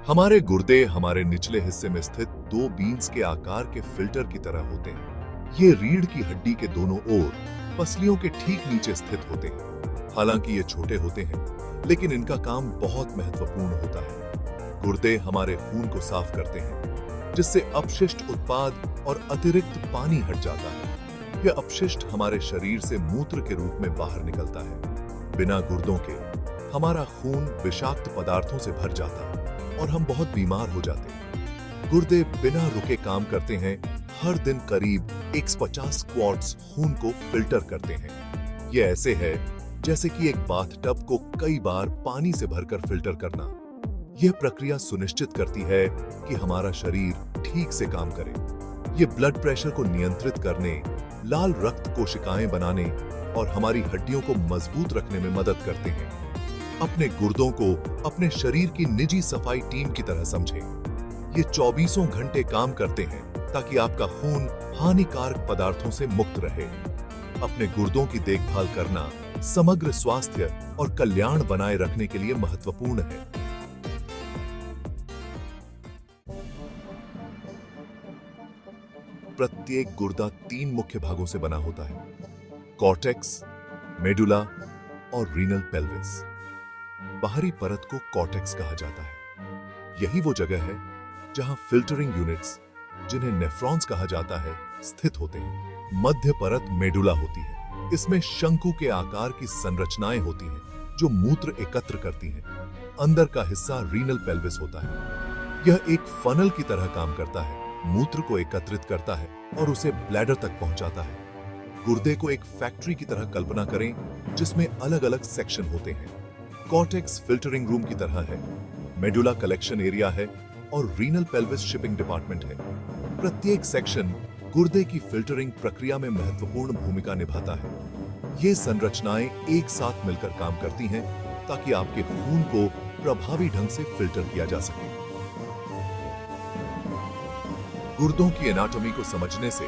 हमारे गुर्दे हमारे निचले हिस्से में स्थित दो बीन्स के आकार के फिल्टर की तरह होते हैं। ये रीढ़ की हड्डी के दोनों ओर पसलियों के ठीक नीचे स्थित होते हैं। हालांकि ये छोटे होते हैं, लेकिन इनका काम बहुत महत्वपूर्ण होता है। गुर्दे हमारे खून को साफ करते हैं, जिससे अपशिष्ट उत्पाद और अतिरिक्त पानी हट जाता है। यह अपशिष्ट हमारे शरीर से मूत्र के रूप में बाहर निकलता है। बिना गुर्दों के हमारा खून विषाक्त पदार्थों से भर जाता और हम बहुत बीमार हो जाते हैं। गुर्दे बिना रुके काम करते हैं। हर दिन करीब 150 क्वार्ट्स खून को फिल्टर करते हैं। यह ऐसे है जैसे कि एक बाथटब को कई बार पानी से भरकर फिल्टर करना। यह प्रक्रिया सुनिश्चित करती है कि हमारा शरीर ठीक से काम करे। यह ब्लड प्रेशर को नियंत्रित करने, लाल रक्त कोशिकाएं बनाने और हमारी हड्डियों को मजबूत रखने में मदद करते हैं। अपने गुर्दों को अपने शरीर की निजी सफाई टीम की तरह समझें। ये 24 घंटे काम करते हैं ताकि आपका खून हानिकारक पदार्थों से मुक्त रहे। अपने गुर्दों की देखभाल करना समग्र स्वास्थ्य और कल्याण बनाए रखने के लिए महत्वपूर्ण है। प्रत्येक गुर्दा 3 मुख्य भागों से बना होता है: कॉर्टेक्स, मेडुला और रीनल पेल्विस। बाहरी परत को कॉर्टेक्स कहा जाता है। यही वो जगह है जहां फिल्टरिंग यूनिट्स, जिन्हें नेफ्रॉन्स कहा जाता है, स्थित होते हैं। मध्य परत मेडुला होती है। इसमें शंकु के आकार की संरचनाएं होती हैं जो मूत्र एकत्र करती हैं। अंदर का हिस्सा रीनल पेल्विस होता है। यह एक फनल की तरह काम करता है, मूत्र को एकत्रित करता है और उसे ब्लैडर तक पहुंचाता है। गुर्दे को एक फैक्ट्री की तरह कल्पना करें, जिसमें अलग अलग सेक्शन होते हैं। कॉर्टेक्स फिल्टरिंग रूम की तरह है, मेडुला कलेक्शन एरिया है और रीनल पेल्विस शिपिंग डिपार्टमेंट है। प्रत्येक सेक्शन गुर्दे की फिल्टरिंग प्रक्रिया में महत्वपूर्ण भूमिका निभाता है। ये संरचनाएं एक साथ मिलकर काम करती हैं ताकि आपके खून को प्रभावी ढंग से फिल्टर किया जा सके। गुर्दों की एनाटॉमी को समझने से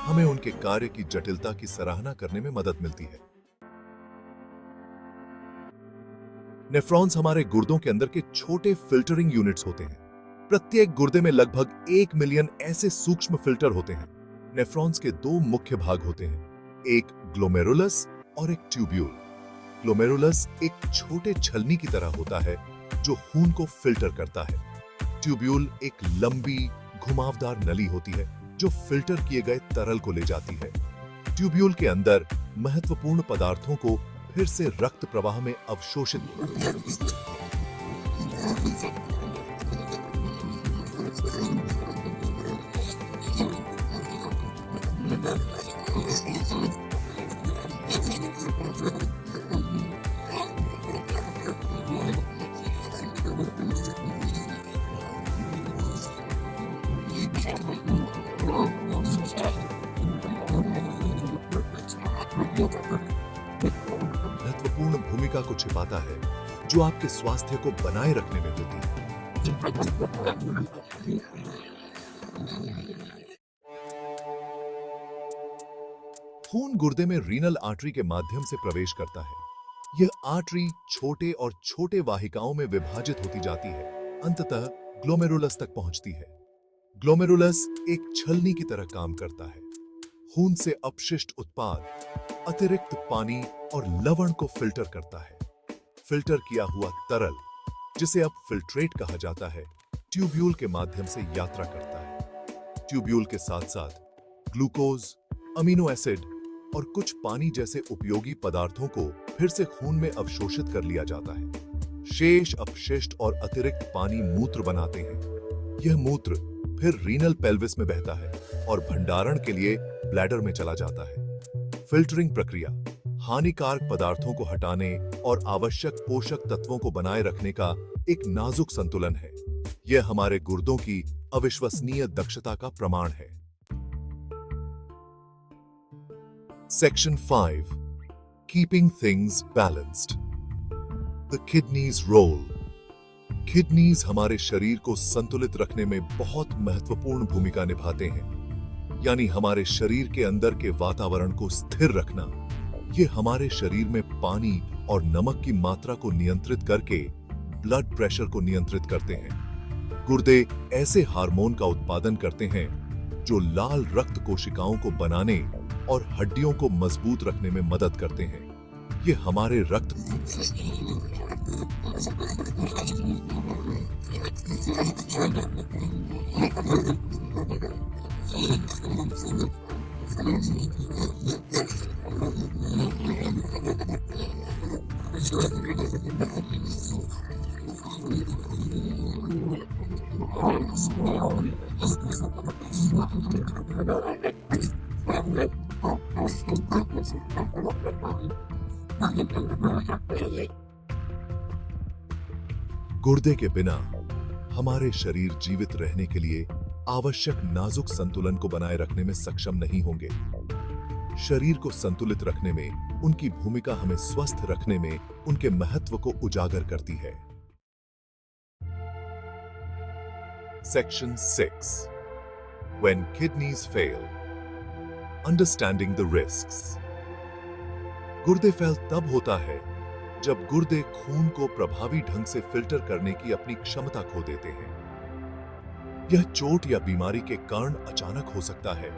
हमें उनके कार्य की जटिलता की सराहना करने में मदद मिलती है। नेफ्रॉन्स हमारे गुर्दों के अंदर के छोटे फिल्टरिंग यूनिट्स होते हैं। प्रत्येक गुर्दे में लगभग 1 मिलियन ऐसे सूक्ष्म फिल्टर होते हैं। नेफ्रॉन्स के 2 मुख्य भाग होते हैं, एक ग्लोमेरुलस और एक ट्यूब्यूल। ग्लोमेरुलस एक छोटे छलनी की तरह होता है जो खून को फिल्टर करता है। ट्यूब्यूल एक लंबी घुमावदार नली होती है जो फिल्टर किए गए तरल को ले जाती है। ट्यूब्यूल के अंदर महत्वपूर्ण पदार्थों को फिर से रक्त प्रवाह में अवशोषित महत्वपूर्ण भूमिका को छिपाता है जो आपके स्वास्थ्य को बनाए रखने में होती है। खून गुर्दे में रीनल आर्टरी के माध्यम से प्रवेश करता है। यह आर्टरी छोटे और छोटे वाहिकाओं में विभाजित होती जाती है, अंततः ग्लोमेरुलस तक पहुंचती है। ग्लोमेरुलस एक छलनी की तरह काम करता है। खून से अपशिष्ट उत्पाद, अतिरिक्त पानी और लवण को फिल्टर करता है। फिल्टर किया हुआ तरल, जिसे अब फिल्ट्रेट कहा जाता है, ट्यूब्यूल के माध्यम से यात्रा करता है। ट्यूब्यूल के साथ साथ ग्लूकोज, अमीनो एसिड और कुछ पानी जैसे उपयोगी पदार्थों को फिर से खून में अवशोषित कर लिया जाता है। शेष अपशिष्ट और अतिरिक्त पानी मूत्र बनाते हैं। यह मूत्र फिर रीनल पेल्विस में बहता है और भंडारण के लिए ब्लैडर में चला जाता है। फिल्टरिंग प्रक्रिया हानिकारक पदार्थों को हटाने और आवश्यक पोषक तत्वों को बनाए रखने का एक नाजुक संतुलन है। यह हमारे गुर्दों की अविश्वसनीय दक्षता का प्रमाण है। Section 5. Keeping things balanced. The kidneys role. Kidneys हमारे शरीर को संतुलित रखने में बहुत महत्वपूर्ण भूमिका निभाते हैं, यानी हमारे शरीर के अंदर के वातावरण को स्थिर रखना। ये हमारे शरीर में पानी और नमक की मात्रा को नियंत्रित करके ब्लड प्रेशर को नियंत्रित करते हैं। गुर्दे ऐसे हार्मोन का उत्पादन करते हैं जो लाल रक्त कोशिकाओं को बनाने और हड्डियों को मजबूत रखने में मदद करते हैं। ये हमारे रक्त गुर्दे के बिना हमारे शरीर जीवित रहने के लिए आवश्यक नाजुक संतुलन को बनाए रखने में सक्षम नहीं होंगे। शरीर को संतुलित रखने में उनकी भूमिका हमें स्वस्थ रखने में उनके महत्व को उजागर करती है। Section 6. When kidneys fail. Understanding the risks. गुर्दे फेल तब होता है जब गुर्दे खून को प्रभावी ढंग से फिल्टर करने की अपनी क्षमता खो देते हैं। यह चोट या बीमारी के कारण अचानक हो सकता है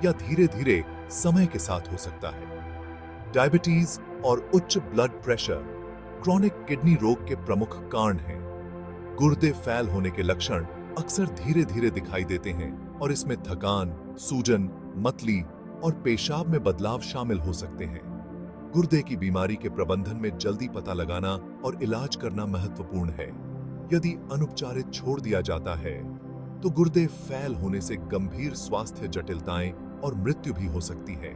या धीरे धीरे समय के साथ हो सकता है। डायबिटीज और उच्च ब्लड प्रेशर क्रॉनिक किडनी रोग के प्रमुख कारण हैं। गुर्दे फेल होने के लक्षण अक्सर धीरे धीरे दिखाई देते हैं और इसमें थकान, सूजन, मतली और पेशाब में बदलाव शामिल हो सकते हैं। गुर्दे की बीमारी के प्रबंधन में जल्दी पता लगाना और इलाज करना महत्वपूर्ण है। यदि अनुपचारित छोड़ दिया जाता है तो गुर्दे फेल होने से गंभीर स्वास्थ्य जटिलताएं और मृत्यु भी हो सकती है।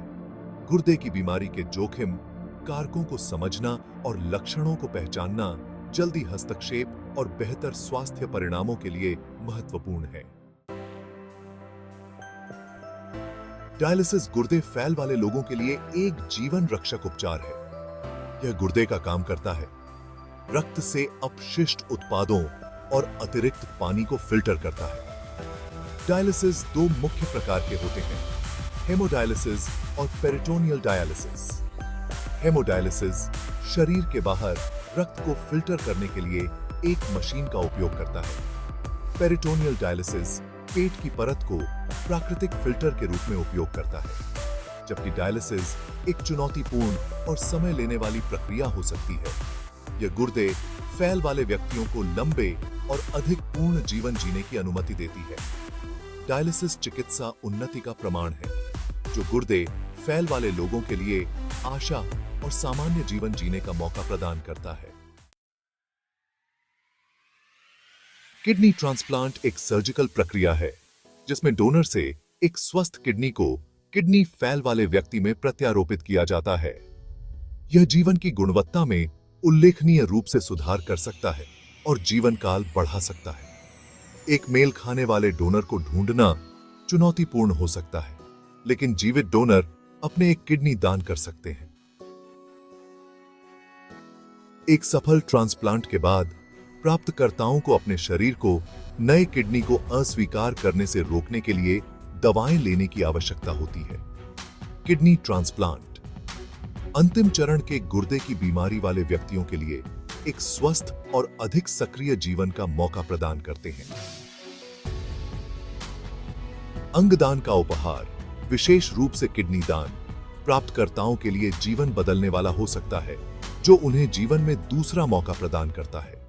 गुर्दे की बीमारी के जोखिम कारकों को समझना और लक्षणों को पहचानना जल्दी हस्तक्षेप और बेहतर स्वास्थ्य परिणामों के लिए महत्वपूर्ण है। डायलिसिस गुर्दे फेल वाले लोगों के लिए एक जीवन रक्षक उपचार है। यह गुर्दे का काम करता है, रक्त से अपशिष्ट उत्पादों और अतिरिक्त पानी को फिल्टर करता है। डायलिसिस दो मुख्य प्रकार के होते हैं, हेमोडायलिसिस और पेरिटोनियल डायलिसिस। हेमोडायलिसिस शरीर के बाहर रक्त को फिल्टर करने के लिए एक मशीन का उपयोग करता है। पेरिटोनियल डायलिसिस पेट की परत को प्राकृतिक फिल्टर के रूप में उपयोग करता है, जबकि डायलिसिस एक चुनौतीपूर्ण और समय लेने वाली प्रक्रिया हो सकती है। यह गुर्दे फेल वाले व्यक्तियों को लंबे और अधिक पूर्ण जीवन जीने की अनुमति देती है। डायलिसिस चिकित्सा उन्नति का प्रमाण है, जो गुर्दे फेल वाले लोगों के लिए आशा और सामान्य जीवन जीने का मौका प्रदान करता है। किडनी ट्रांसप्लांट एक सर्जिकल प्रक्रिया है जिसमें डोनर से एक स्वस्थ किडनी को किडनी फेल वाले व्यक्ति में प्रत्यारोपित किया जाता है। यह जीवन की गुणवत्ता में उल्लेखनीय रूप से सुधार कर सकता है और जीवन काल बढ़ा सकता है। एक मेल खाने वाले डोनर को ढूंढना चुनौतीपूर्ण हो सकता है, लेकिन जीवित डोनर अपने एक किडनी दान कर सकते हैं। एक सफल ट्रांसप्लांट के बाद प्राप्तकर्ताओं को अपने शरीर को नए किडनी को अस्वीकार करने से रोकने के लिए दवाएं लेने की आवश्यकता होती है। किडनी ट्रांसप्लांट अंतिम चरण के गुर्दे की बीमारी वाले व्यक्तियों के लिए एक स्वस्थ और अधिक सक्रिय जीवन का मौका प्रदान करते हैं। अंगदान का उपहार, विशेष रूप से किडनी दान, प्राप्तकर्ताओं के लिए जीवन बदलने वाला हो सकता है, जो उन्हें जीवन में दूसरा मौका प्रदान करता है।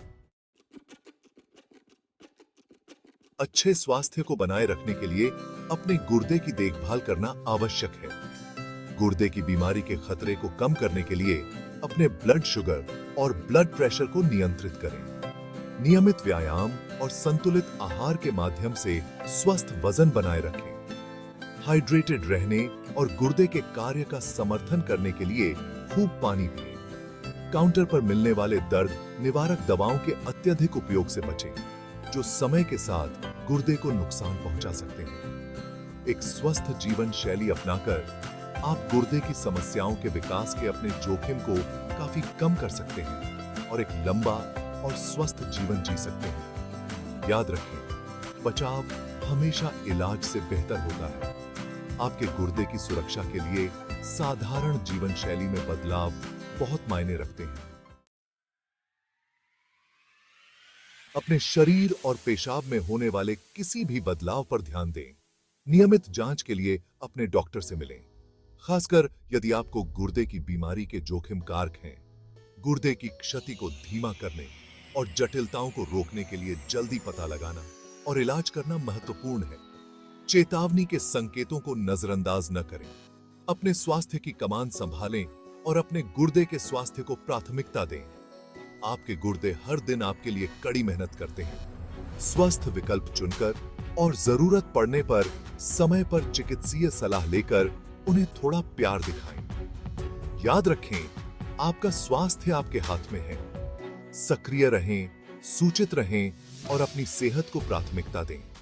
अच्छे स्वास्थ्य को बनाए रखने के लिए अपने गुर्दे की देखभाल करना आवश्यक है। गुर्दे की बीमारी के खतरे को कम करने के लिए अपने ब्लड शुगर और ब्लड प्रेशर को नियंत्रित करें। नियमित व्यायाम और संतुलित आहार के माध्यम से स्वस्थ वजन बनाए रखें। हाइड्रेटेड रहने और गुर्दे के कार्य का समर्थन करने के लिए खूब पानी पिएं। काउंटर पर मिलने वाले दर्द निवारक दवाओं के अत्यधिक उपयोग से बचें, जो समय के साथ गुर्दे को नुकसान पहुंचा सकते हैं। एक स्वस्थ जीवन शैली अपनाकर आप गुर्दे की समस्याओं के विकास के अपने जोखिम को काफी कम कर सकते हैं और एक लंबा और स्वस्थ जीवन जी सकते हैं। याद रखें, बचाव हमेशा इलाज से बेहतर होता है। आपके गुर्दे की सुरक्षा के लिए साधारण जीवन शैली में बदलाव बहुत मायने रखते हैं। अपने शरीर और पेशाब में होने वाले किसी भी बदलाव पर ध्यान दें। नियमित जांच के लिए अपने डॉक्टर से मिलें, खासकर यदि आपको गुर्दे की बीमारी के जोखिम कारक हैं। गुर्दे की क्षति को धीमा करने और जटिलताओं को रोकने के लिए जल्दी पता लगाना और इलाज करना महत्वपूर्ण है। चेतावनी के संकेतों को नजरअंदाज न करें। अपने स्वास्थ्य की कमान संभालें और अपने गुर्दे के स्वास्थ्य को प्राथमिकता दें। आपके गुर्दे हर दिन आपके लिए कड़ी मेहनत करते हैं। स्वस्थ विकल्प चुनकर और जरूरत पड़ने पर समय पर चिकित्सीय सलाह लेकर उन्हें थोड़ा प्यार दिखाएं। याद रखें, आपका स्वास्थ्य आपके हाथ में है। सक्रिय रहें, सूचित रहें और अपनी सेहत को प्राथमिकता दें।